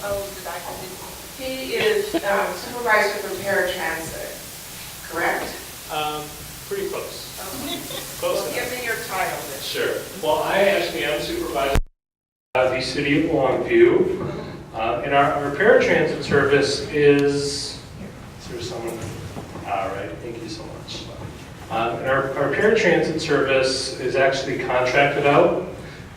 Oh, did I continue? He is supervisor for Paratransit, correct? Pretty close. Well, Close give enough. me your title then. Sure. Well, I actually am supervisor of the city of Longview. And our paratransit service is there someone? All right, thank you so much. And our paratransit service is actually contracted out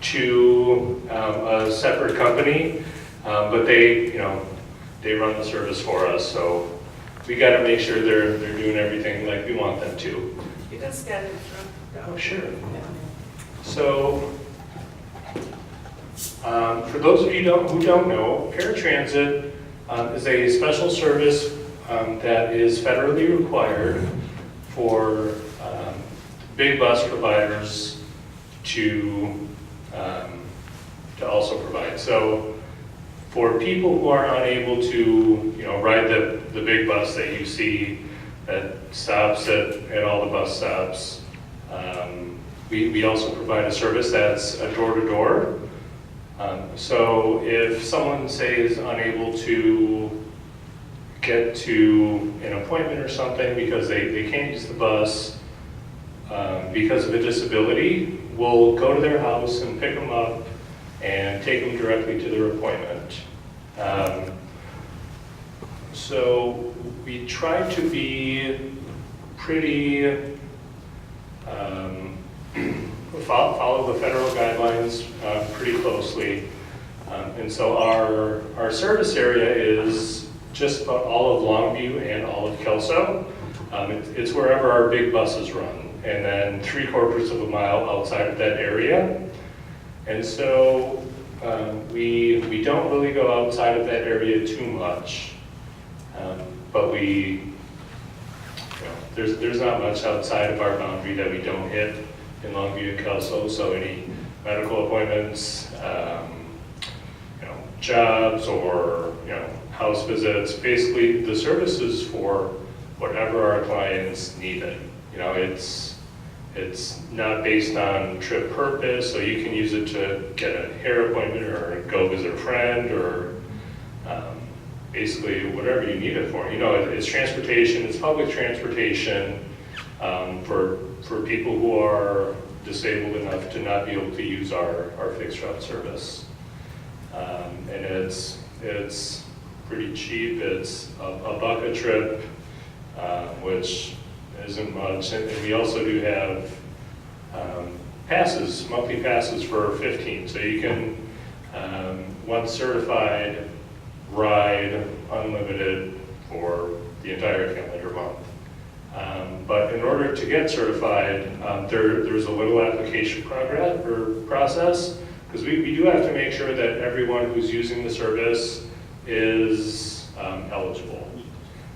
to a separate company, but they run the service for us. So we got to make sure they're doing everything like we want them to. You can stand in front. Oh, sure. So, for those of you who don't know, paratransit is a special service that is federally required for big bus providers to also provide. So, for people who are unable to, ride the big bus that you see that stops at all the bus stops, we also provide a service that's a door-to-door. So if someone, say, is unable to get to an appointment or something because they can't use the bus because of a disability, we'll go to their house and pick them up and take them directly to their appointment. So we try to be pretty, follow the federal guidelines pretty closely. And so our service area is just about all of Longview and all of Kelso. It's wherever our big buses run, and then 3/4 of a mile outside of that area. And so we don't really go outside of that area too much, but there's not much outside of our boundary that we don't hit in Longview and Kelso. So any medical appointments, jobs, or house visits, basically the service is for whatever our clients need it. It's not based on trip purpose, so you can use it to get a hair appointment or go visit a friend, or basically whatever you need it for. It's transportation, it's public transportation for people who are disabled enough to not be able to use our fixed route service. And it's pretty cheap. It's $1 a trip, which isn't much. And we also do have passes, monthly passes for $15. So you can, once certified, ride unlimited for the entire calendar month. But in order to get certified, there's a little application process, because we do have to make sure that everyone who's using the service is eligible.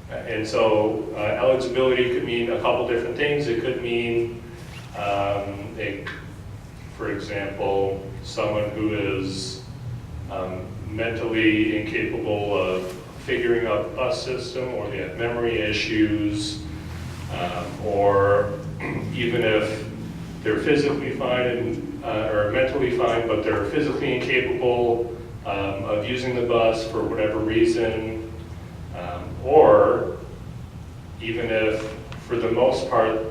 And so eligibility could mean a couple different things. It could mean, for example, someone who is mentally incapable of figuring out the bus system, or they have memory issues, or even if they're physically fine or mentally fine, but they're physically incapable of using the bus for whatever reason, or even if, for the most part,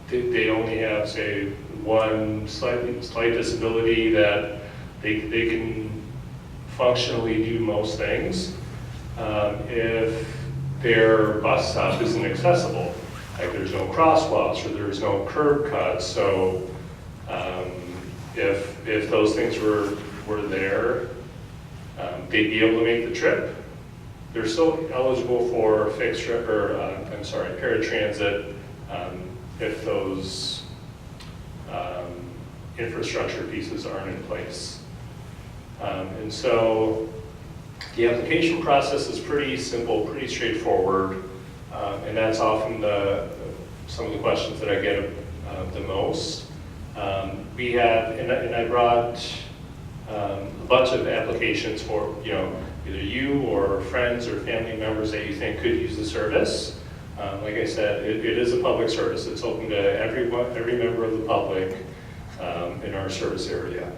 they only have, say, one slight disability that they can functionally do most things. If their bus stop isn't accessible, like there's no crosswalks or there's no curb cuts, so if those things were there, they'd be able to make the trip. They're still eligible for paratransit if those infrastructure pieces aren't in place. And so the application process is pretty simple, pretty straightforward, and that's often some of the questions that I get the most. We have, and I brought a bunch of applications for either you or friends or family members that you think could use the service. Like I said, it is a public service. It's open to every member of the public in our service area.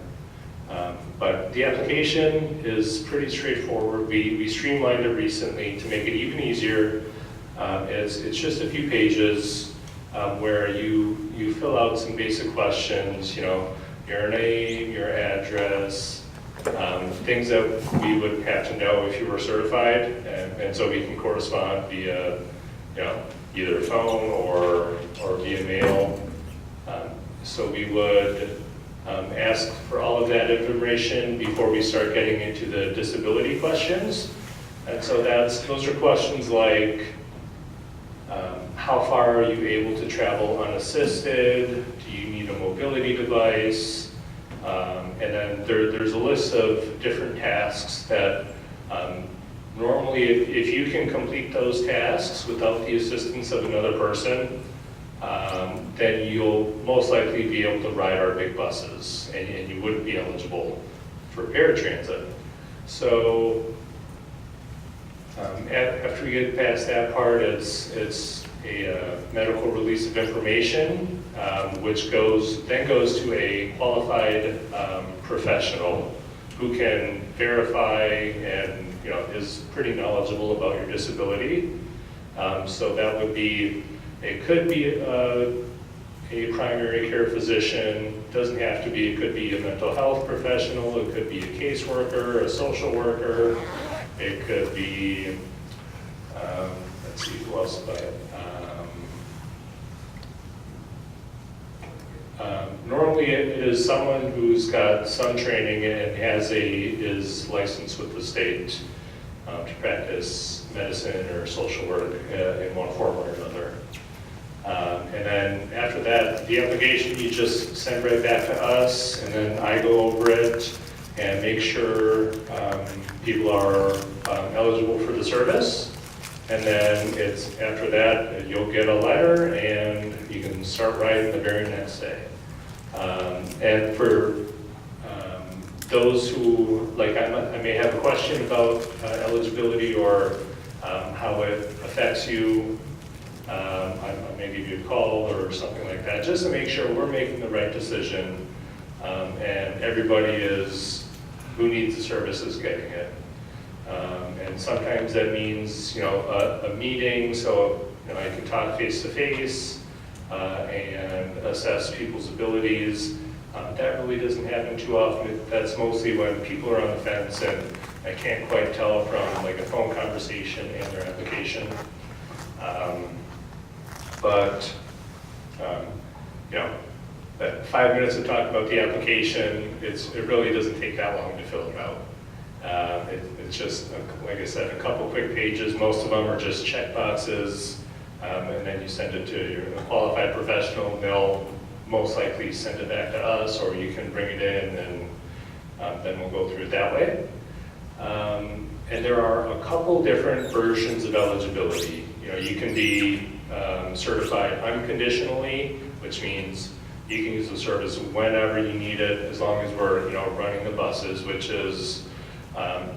But the application is pretty straightforward. We streamlined it recently to make it even easier. It's just a few pages where you fill out some basic questions, you know, your name, your address, things that we would have to know if you were certified, and so we can correspond via, you know, either phone or via mail. So we would ask for all of that information before we start getting into the disability questions. And so those are questions like, how far are you able to travel unassisted? Do you need a mobility device? And then there's a list of different tasks that normally if you can complete those tasks without the assistance of another person, then you'll most likely be able to ride our big buses, and you wouldn't be eligible for paratransit. So after we get past that part, it's a medical release of information, which then goes to a qualified professional who can verify and, you know, is pretty knowledgeable about your disability. So that would be, it could be a primary care physician, doesn't have to be, it could be a mental health professional, it could be a caseworker, a social worker, it could be, let's see, who else about it? Normally it is someone who's got some training and is licensed with the state to practice medicine or social work in one form or another. And then after that, the application you just send right back to us, and then I go over it and make sure people are eligible for the service. And then after that, you'll get a letter and you can start riding the very next day. And for those who, like I may have a question about eligibility or how it affects you, I may give you a call or something like that, just to make sure we're making the right decision and everybody who needs the service is getting it. And sometimes that means, you know, a meeting, so, you know, I can talk face to face and assess people's abilities. That really doesn't happen too often. That's mostly when people are on the fence and I can't quite tell from like a phone conversation and their application. You know, that 5 minutes of talking about the application, it really doesn't take that long to fill it out. It's just, like I said, a couple quick pages. Most of them are just check boxes, and then you send it to your qualified professional, and they'll most likely send it back to us, or you can bring it in, and then we'll go through it that way. And there are a couple different versions of eligibility. You know, you can be certified unconditionally, which means you can use the service whenever you need it, as long as we're, you know, running the buses, which is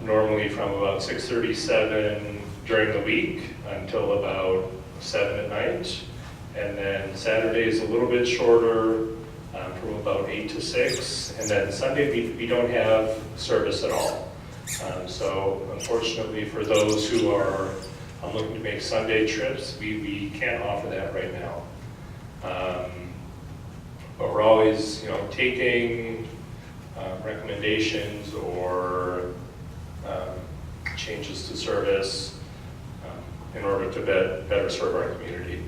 normally from about 6:37 during the week until about 7 at night. And then Saturday is a little bit shorter, from about 8 to 6. And then Sunday we don't have service at all. So unfortunately for those who are looking to make Sunday trips, we can't offer that right now. But we're always, you know, taking recommendations or changes to service in order to better serve our community.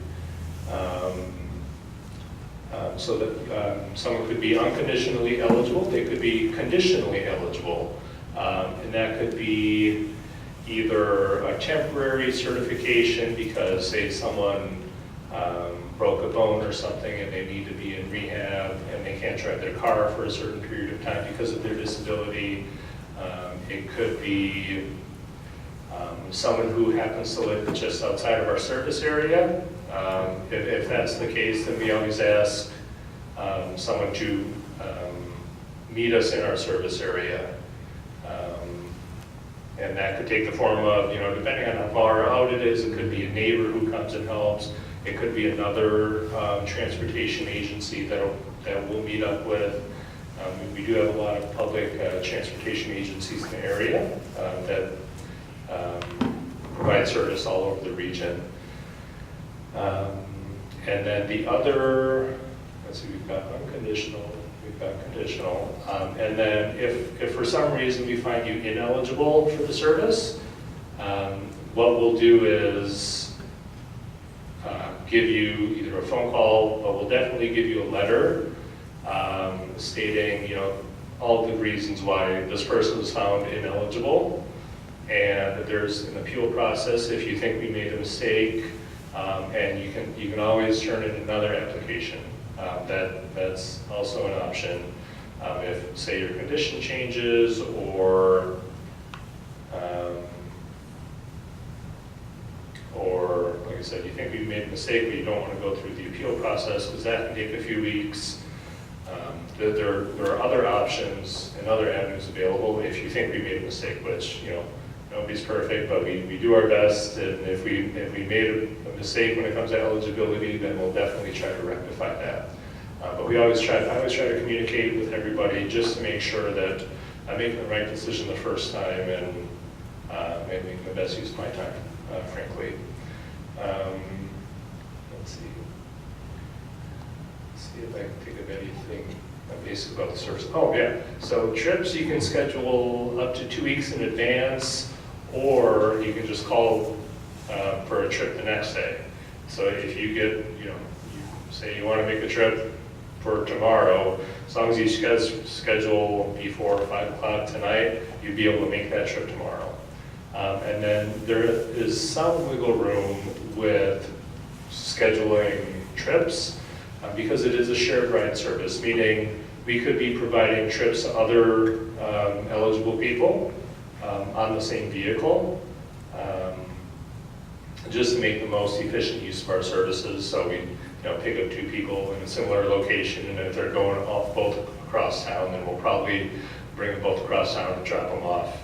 So that someone could be unconditionally eligible, they could be conditionally eligible, and that could be either a temporary certification because, say, someone broke a bone or something and they need to be in rehab and they can't drive their car for a certain period of time because of their disability. It could be someone who happens to live just outside of our service area. If that's the case, then we always ask someone to meet us in our service area. And that could take the form of, you know, depending on how far out it is, it could be a neighbor who comes and helps. It could be another transportation agency that we'll meet up with. We do have a lot of public transportation agencies in the area that provide service all over the region. And then the other, let's see, we've got unconditional, we've got conditional. And then if for some reason we find you ineligible for the service, what we'll do is give you either a phone call, but we'll definitely give you a letter stating, all the reasons why this person was found ineligible. And there's an appeal process if you think we made a mistake, and you can always turn in another application. That's also an option. If, say, your condition changes, or like I said, you think we made a mistake, but you don't want to go through the appeal process because that can take a few weeks. There are other options and other avenues available if you think we made a mistake, which, nobody's perfect, but we do our best, and if we made a mistake when it comes to eligibility, then we'll definitely try to rectify that. But I always try to communicate with everybody just to make sure that I'm making the right decision the first time and making the best use of my time, frankly. Let's see if I can think of anything basic about the service. Oh yeah, so trips you can schedule up to 2 weeks in advance, or you can just call for a trip the next day. So if you get, you say you want to make a trip for tomorrow, as long as you schedule before 5 o'clock tonight, you'd be able to make that trip tomorrow. And then there is some wiggle room with scheduling trips because it is a shared ride service, meaning we could be providing trips to other eligible people on the same vehicle, just to make the most efficient use of our services. So we pick up 2 people in a similar location, and if they're going off both across town, then we'll probably bring them both across town and drop them off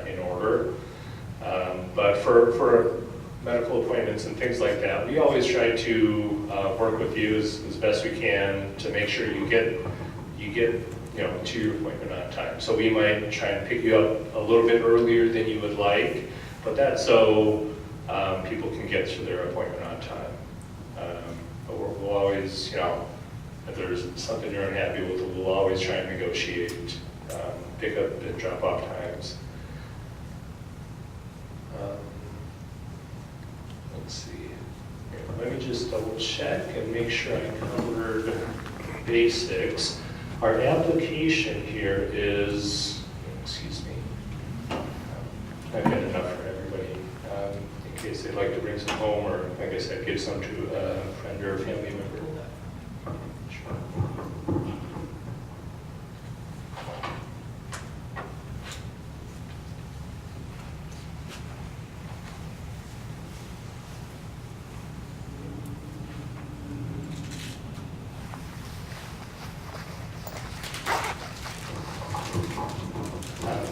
in order. But for medical appointments and things like that, we always try to work with you as best we can to make sure you get to your appointment on time. So we might try and pick you up a little bit earlier than you would like, but that's so people can get to their appointment on time. But we'll always, if there's something you're unhappy with, we'll always try and negotiate pick up and drop off times. Let's see. Here, let me just double check and make sure I covered basics. Our application here is, excuse me, I've had enough for everybody. In case they'd like to bring some home, or like I said, give some to a friend or a family member.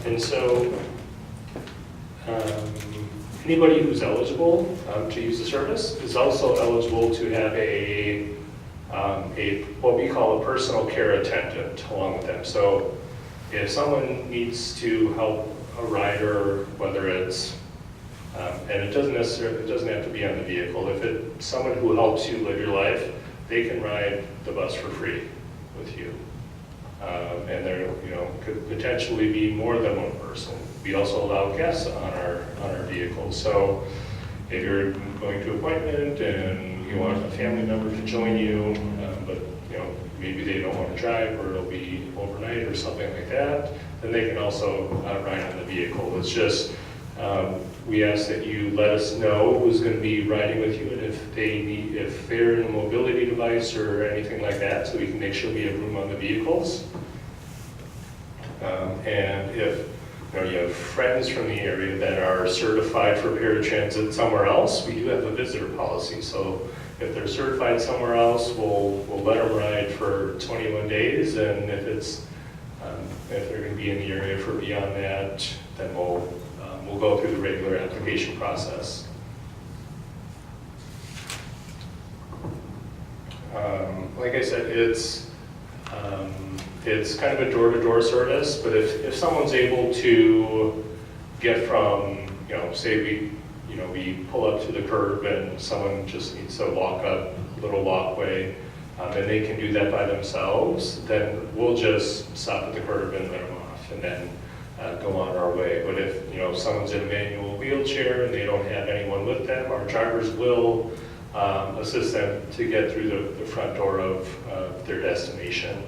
And so, anybody who's eligible to use the service is also eligible to have a what we call a personal care attendant along with them. So, if someone needs to help a rider, whether it's and it doesn't have to be on the vehicle. If it's someone who helps you live your life, they can ride the bus for free with you. And there, could potentially be more than one person. We also allow guests on our vehicles. So if you're going to an appointment and you want a family member to join you, but maybe they don't want to drive, or it'll be overnight or something like that, then they can also ride on the vehicle. It's just we ask that you let us know who's going to be riding with you, and if they're in a mobility device or anything like that, so we can make sure we have room on the vehicles. And if you have friends from the area that are certified for paratransit somewhere else, we do have a visitor policy. So if they're certified somewhere else, we'll let them ride for 21 days, and if they're going to be in the area for beyond that, then we'll go through the regular application process. Like I said, it's kind of a door-to-door service, but if someone's able to get from, say we pull up to the curb and someone just needs to walk up a little walkway, and they can do that by themselves, then we'll just stop at the curb and let them off, and then go on our way. But if someone's in a manual wheelchair and they don't have anyone with them, our drivers will assist them to get through the front door of their destination.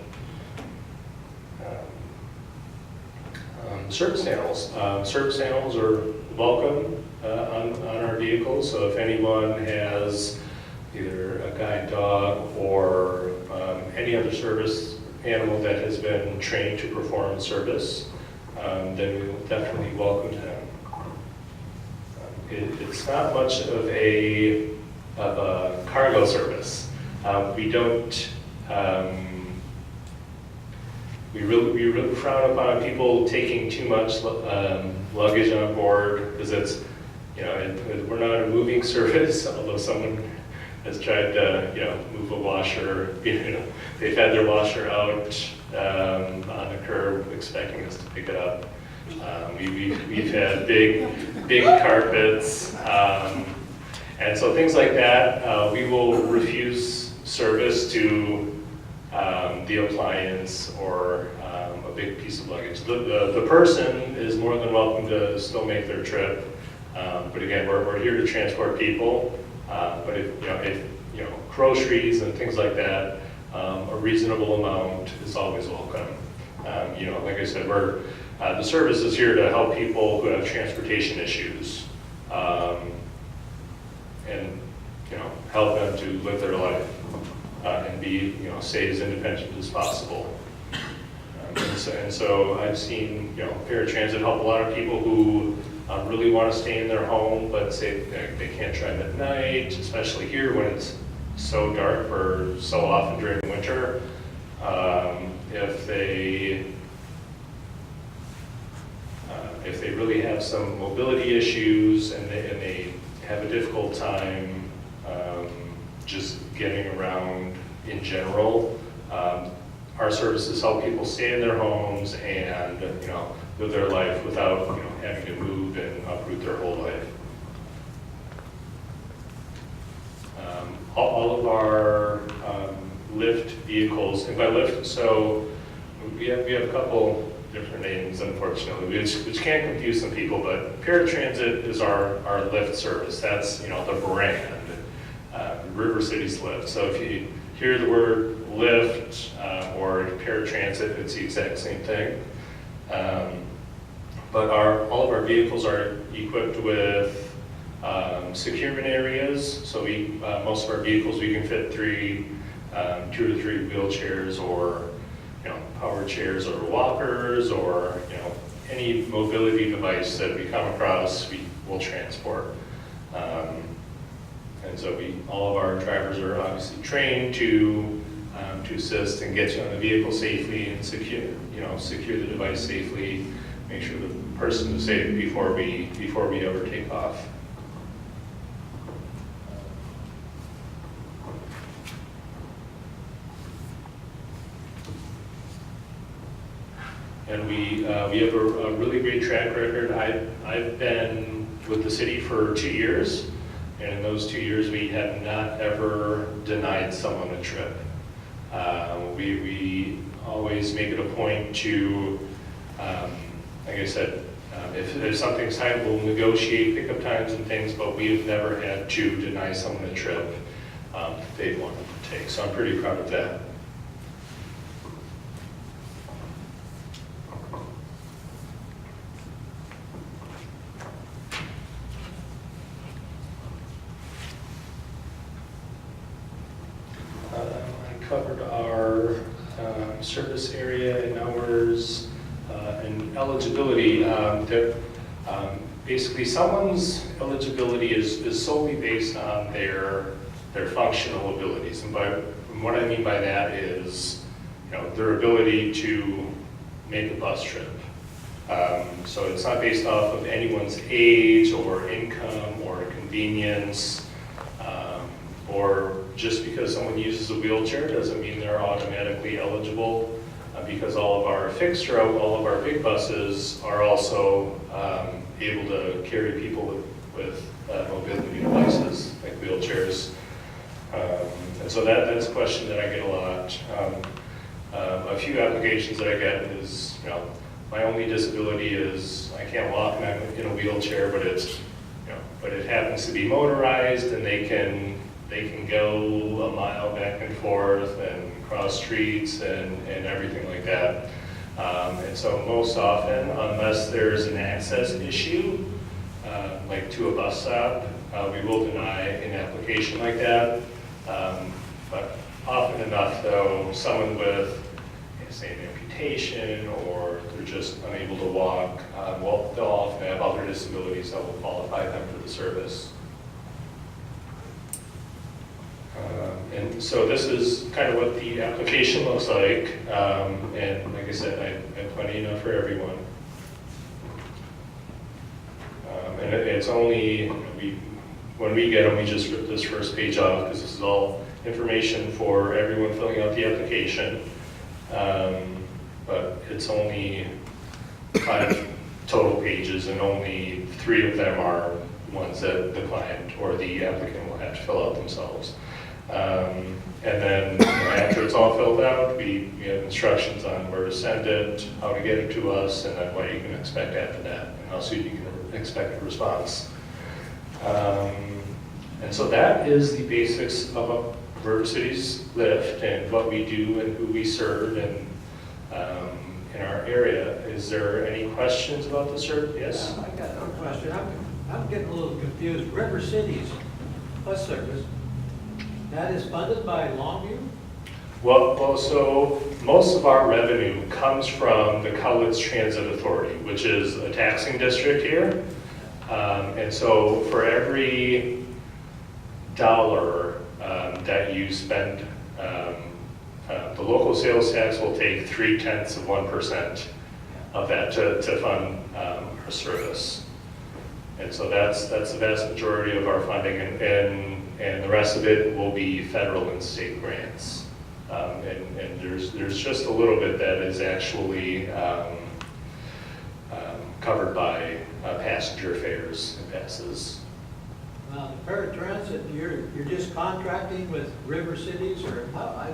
Service animals. Service animals are welcome on our vehicles, so if anyone has either a guide dog or any other service animal that has been trained to perform service, then we will definitely welcome them. It's not much of a cargo service. We don't. We really frown upon people taking too much luggage on board, because it's, we're not a moving service. Although someone has tried to, move a washer, they've had their washer out on the curb, expecting us to pick it up. We've had big carpets, and so things like that, we will refuse service to the appliance or a big piece of luggage. The person is more than welcome to still make their trip, but again, we're here to transport people. But if groceries and things like that, a reasonable amount is always welcome. Like I said, the service is here to help people who have transportation issues, and help them to live their life. And be, stay as independent as possible. And so I've seen, Paratransit help a lot of people who really want to stay in their home, but say they can't drive at night, especially here when it's so dark for so often during winter. If they really have some mobility issues and they have a difficult time just getting around in general, our services help people stay in their homes and live their life without having to move and uproot their whole life. All of our lift vehicles, and by lift, so we have a couple different names, unfortunately, which can confuse some people, but Paratransit is our lift service. That's the brand. River City's lift. So if you hear the word lift or Paratransit, it's the exact same thing. But all of our vehicles are equipped with securement areas. So most of our vehicles, we can fit 2 to 3 wheelchairs or power chairs or walkers or any mobility device that we come across, we will transport. And so all of our drivers are obviously trained to assist and get you on the vehicle safely and secure the device safely, make sure the person is safe before we ever take off. And we have a really great track record. I've been with the city for 2 years. And in those 2 years, we have not ever denied someone a trip. We always make it a point to, like I said, if something's tight, we'll negotiate pickup times and things, but we have never had to deny someone a trip if they wanted to take. So I'm pretty proud of that. Covered our service area and hours and eligibility. Basically, someone's eligibility is solely based on their functional abilities, and what I mean by that is their ability to make a bus trip. So it's not based off of anyone's age or income or convenience. Or just because someone uses a wheelchair doesn't mean they're automatically eligible because all of our fixed route, all of our big buses are also able to carry people with mobility devices, like wheelchairs. And so that's a question that I get a lot. A few applications that I get is, my only disability is I can't walk and I'm in a wheelchair, but but it happens to be motorized, and they can go a mile back and forth and cross streets and everything like that. And so most often, unless there's an access issue, like to a bus stop, we will deny an application like that. But often enough, though, someone with, say, an amputation, or they're just unable to walk, well, they'll often have other disabilities that will qualify them for the service. And so this is kind of what the application looks like. And like I said, I have plenty enough for everyone. And it's only, when we get them, we just rip this first page off, because this is all information for everyone filling out the application. But it's only 5 total pages, and only 3 of them are ones that the client or the applicant will have to fill out themselves. And then after it's all filled out, we have instructions on where to send it, how to get it to us, and then what you can expect after that, and how soon you can expect a response. And so that is the basics of a River City's lift, and what we do and who we serve and in our area. Is there any questions about the service? Yes? I got a question. I'm getting a little confused. River City's bus service, that is funded by Longview? Well, so most of our revenue comes from the Cowlitz Transit Authority, which is a taxing district here. And so for every dollar that you spend, the local sales tax will take 0.3% of that to fund our service. And so that's the vast majority of our funding, and the rest of it will be federal and state grants. And there's just a little bit that is actually covered by passenger fares and passes. Now, the Paratransit, you're just contracting with River Cities, or how, I'm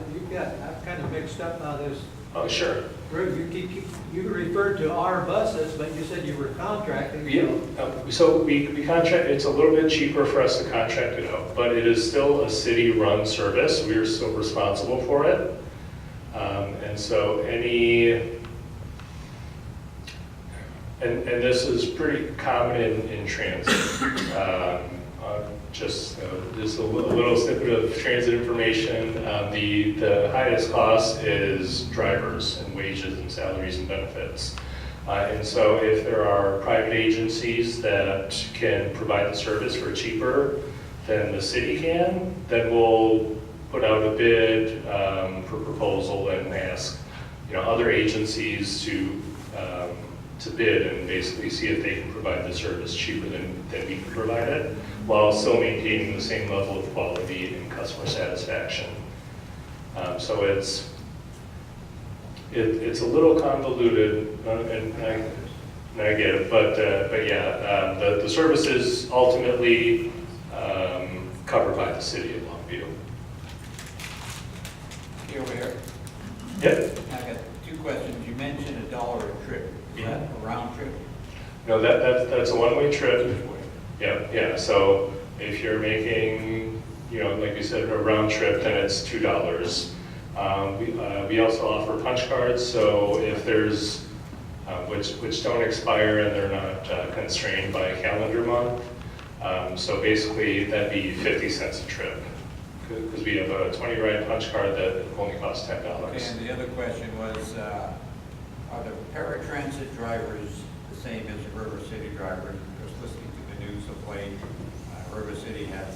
kind of mixed up how this. Oh, sure. You referred to our buses, but you said you were contracting. Yeah, so we contract, it's a little bit cheaper for us to contract it out, but it is still a city-run service. We are still responsible for it. And so and this is pretty common in transit. Just a little snippet of transit information. The highest cost is drivers and wages and salaries and benefits. And so if there are private agencies that can provide the service for cheaper than the city can, then we'll put out a bid for proposal and ask other agencies to bid and basically see if they can provide the service cheaper than we can provide it, while still maintaining the same level of quality and customer satisfaction. So it's a little convoluted, and I get it, but yeah, the service is ultimately covered by the city of Longview. You over here? Yep. I got 2 questions. You mentioned $1 a trip. Is that a round trip? No, that's a one-way trip. Yeah. So if you're making, like you said, a round trip, then it's $2. We also offer punch cards, so if there's which don't expire and they're not constrained by a calendar month. So basically, that'd be 50 cents a trip, because we have a 20-ride punch card that only costs $10. Okay, and the other question was, are the paratransit drivers the same as the River City drivers? Just listening to the news of late, River City has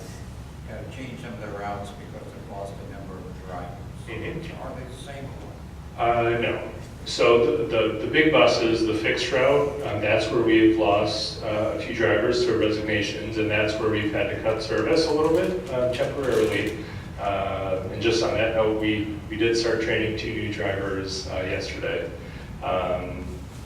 had to change some of their routes because they've lost a number of drivers. Mm-hmm. Are they the same? No. So the big buses, the fixed route, that's where we've lost a few drivers to resignations, and that's where we've had to cut service a little bit temporarily. And just on that note, we did start training 2 new drivers yesterday.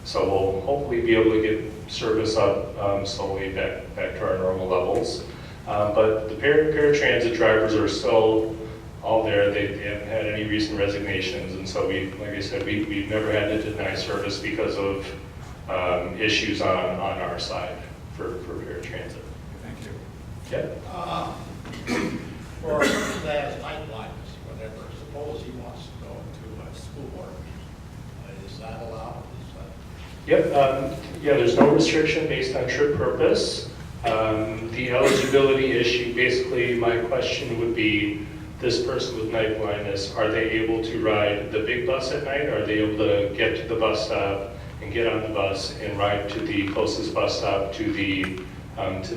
So we'll hopefully be able to get service up slowly back to our normal levels. But the paratransit drivers are still all there. They haven't had any recent resignations, and so like I said, we've never had to deny service because of issues on our side for paratransit. Thank you. Yeah. For a person that has night blindness, whatever, suppose he wants to go to a school board meeting, is that allowed? Yep, yeah, there's no restriction based on trip purpose. The eligibility issue, basically my question would be, this person with night blindness, are they able to ride the big bus at night? Are they able to get to the bus stop and get on the bus and ride to the closest bus stop to the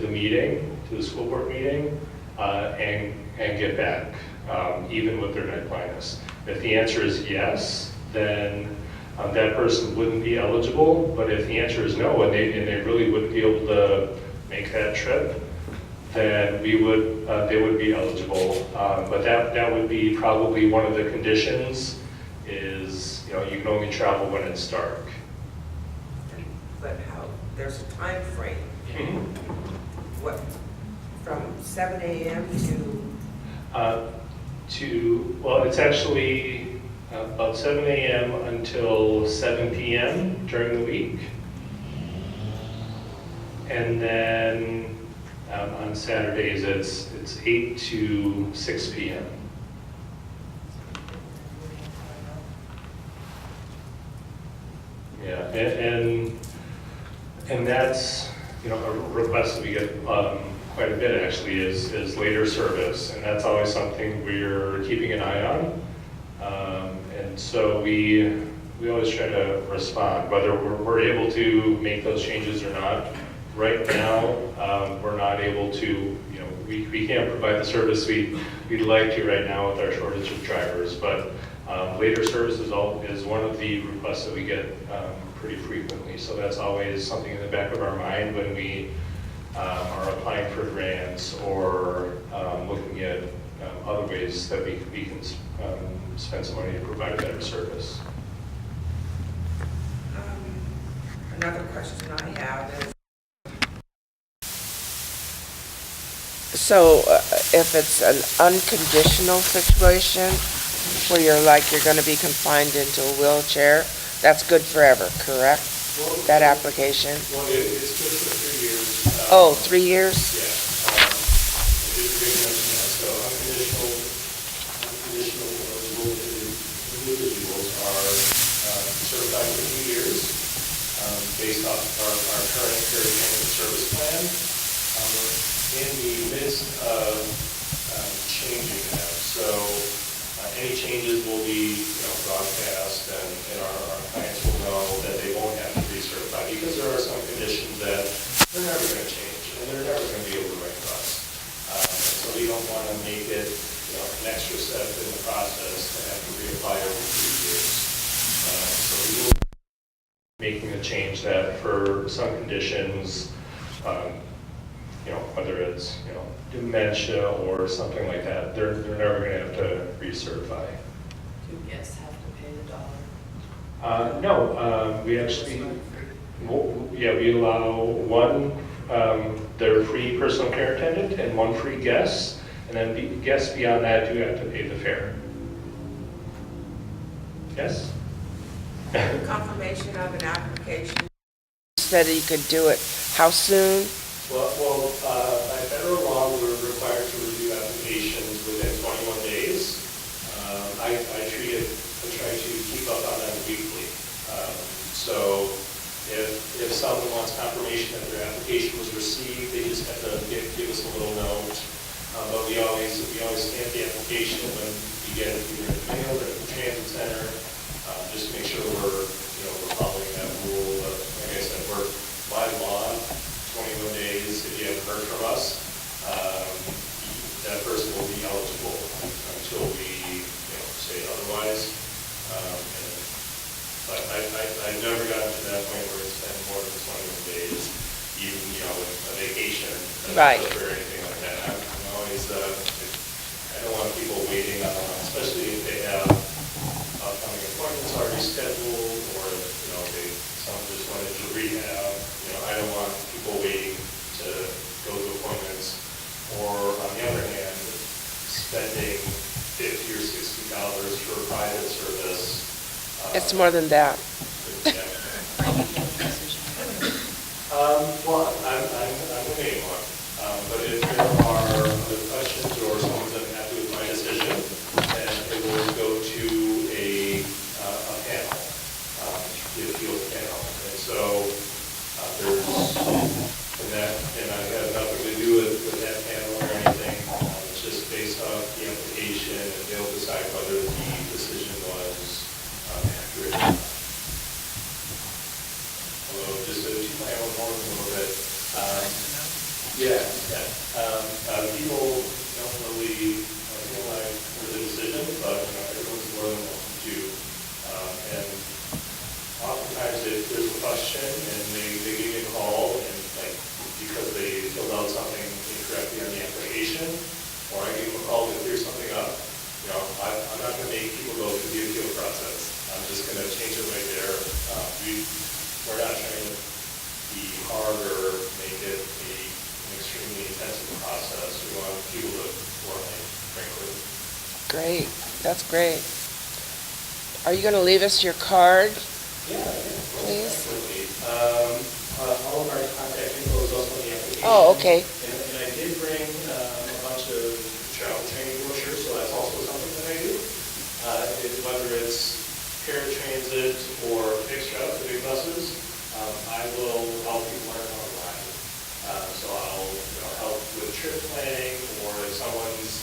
meeting, to the school board meeting, and get back, even with their night blindness? If the answer is yes, then that person wouldn't be eligible. But if the answer is no, and they really wouldn't be able to make that trip, then they would be eligible. But that would be probably one of the conditions is, you can only travel when it's dark. But how, there's a time frame. Mm-hmm. What, from 7 a.m. Well, it's actually about 7 a.m. until 7 p.m. during the week. And then on Saturdays, it's 8 to 6 p.m. Yeah, and that's, a request that we get quite a bit actually is later service, and that's always something we're keeping an eye on. And so we always try to respond, whether we're able to make those changes or not. Right now, we're not able to, we can't provide the service we'd like to right now with our shortage of drivers, but later service is one of the requests that we get pretty frequently. So that's always something in the back of our mind when we are applying for grants or looking at other ways that we can spend some money to provide a better service. Another question I have is, so if it's an unconditional situation where you're going to be confined into a wheelchair, that's good forever, correct? That application? Well, it's good for 3 years. Oh, 3 years? Yeah. So unconditional individuals are certified for 2 years based off our current paratransit service plan. We're in the midst of changing that. So any changes will be broadcast, and our clients will know that they won't have to recertify, because there are some conditions that they're never going to change and they're never going to be able to write to us. And so we don't want to make it an extra step in the process to have to reapply every 3 years. So we will be making a change that for some conditions, whether it's dementia or something like that, they're never going to have to recertify. do guests have to pay the $1? No, we actually, we allow one, their free personal care attendant and one free guest, and then guests beyond that do have to pay the fare. Yes? Confirmation of an application. Said you could do it. How soon? Well, by federal law, we're required to review applications within 21 days. I try to keep up on that weekly. So if someone wants confirmation that their application was received, they just have to give us a little note. But we always stamp the application when we get it either in the mail or at the transit center, just to make sure we're following that rule. But like I said, we're by law, 21 days, if you haven't heard from us, that person will be eligible until we say otherwise. But I've never gotten to that point where it's been more than 21 days, even with a vacation Right. or anything like that. I'm always, I don't want people It's more than that. Well, I'm the main one, but if there are other questions or someone's unhappy with my decision, then it will go to a panel, the appeals panel. And so there's, and I have nothing to do with that panel or anything. It's just based off the application, and they'll decide whether the decision was accurate. Although, just to toot my own horn a little bit, people don't really feel like for the decision, but everyone's more than welcome to. And oftentimes, if there's a question and they give me a call, and like because they filled out something incorrectly on the application, or I give them a call to clear something up, I'm not going to make people go through the appeal process. I'm just going to change it right there. We're not trying to be hard or make it an extremely intensive process. We want people to work, frankly. Great, that's great. Are you going to leave us your card? Yeah, Please. definitely. All of our contact info is also in the application. Oh, okay. And I did bring a bunch of travel training brochures, so that's also something that I do. Whether it's paratransit or fixed route to big buses, I will help people learn how to ride. So I'll help with trip planning, or if someone's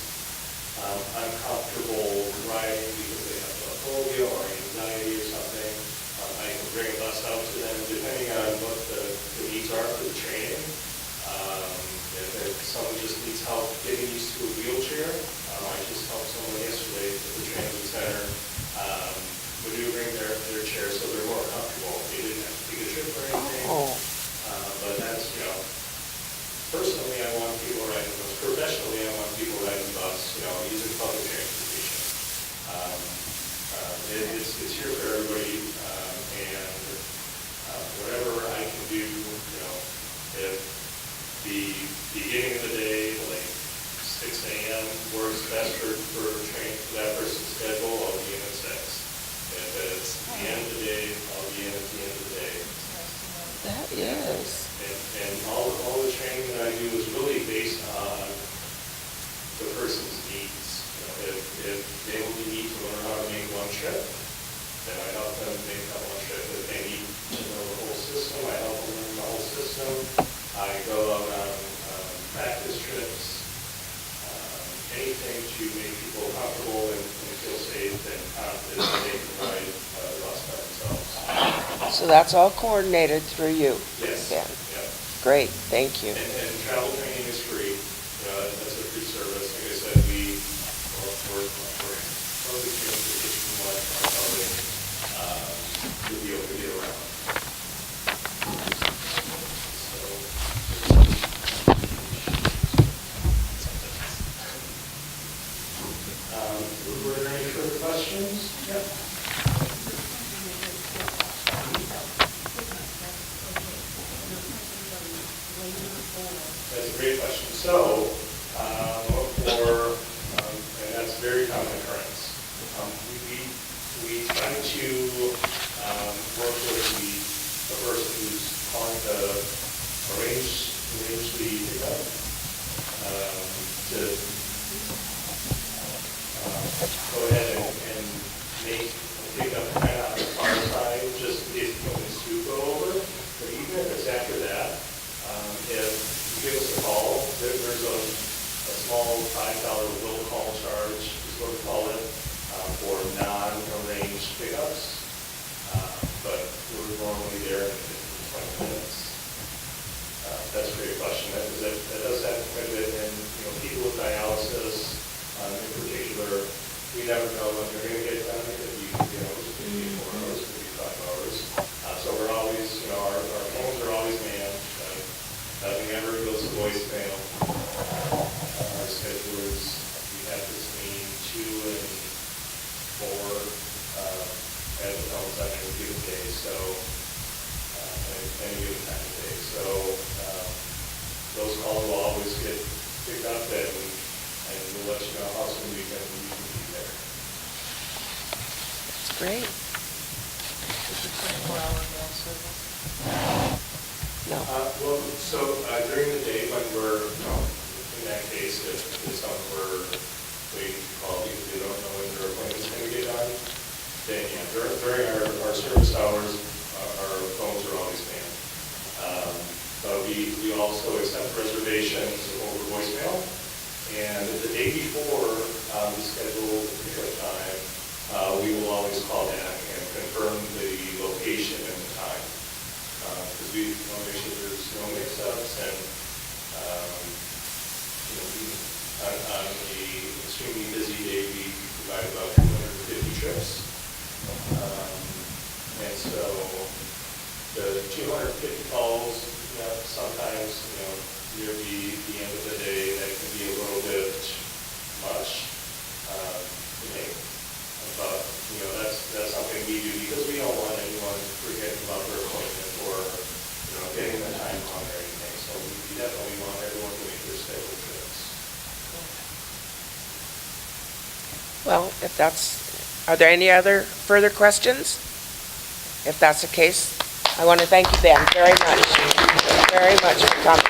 uncomfortable riding because they have a phobia or anxiety or something, I can bring a bus out to them depending on what the needs are for the training. If someone just needs help getting used to a wheelchair, I just helped someone yesterday at the transit center maneuvering their chair so they're more comfortable. They didn't have to take a trip or anything. Oh. But that's, personally, I want people riding the bus. Professionally, I want people riding the bus, using public transportation. It's here for everybody, and whatever I can do, if the beginning of the day, like 6 a.m. works best for that person's schedule, I'll be in at 6. If it's the end of the day, I'll be in at the end of the day. That is. And all the training that I do is really based on the person's needs. If they only need to learn how to make one trip, then I help them make that one trip. If they need to know the whole system, I help them learn the whole system. I go out on practice trips, anything to make people comfortable and feel safe and confident that they can ride the bus by themselves. So that's all coordinated through you? Yes. then? Yeah. Great, thank you. And travel training is free. That's a free service. Like I said, we're public transportation wise on public to be able to get around. Were there any further questions? Yeah. That's a great question. So, and that's very common occurrence. We try to work with the person who's calling to arrange the pickup to go ahead and make a pickup kind of on the far side, just if things do go over. But even if it's after that, if you give us a call, there's a small $5 will call charge, is what we call it, for non-arranged pickups. But we're normally there in 15 to 20 minutes. That's a great question. That does happen quite a bit. And people with dialysis, in particular, we never know when they're going to get done. It could be 3 hours, it could be 4 hours, it could be 5 hours. So we're always, our phones are always manned. Nothing ever goes to voicemail. Our schedulers, we have between 2 and 4 at the phone center in a given day, so any given time of day. So those calls will always get picked up, and we'll let you know how soon we can be there. That's great. during the day when we're, in that case, if someone were waiting to call because they don't know when their appointment's going to get done, then yeah, during our service hours, our phones are always manned. But we also accept reservations over voicemail. And the day before we schedule the pickup time, we will always call back and confirm the location and the time. Because we want to make sure there's no mix-ups and, on the extremely busy day, we provide about 250 trips. And so the 250 calls, sometimes, near the end of the day, that can be a little bit much to make. But, that's something we do because we don't want anyone forgetting about their appointment or, getting the time wrong or anything. So we definitely want everyone to make their scheduled trips. Well, are there any other further questions? If that's the case, I want to thank you, Ben, very much for coming.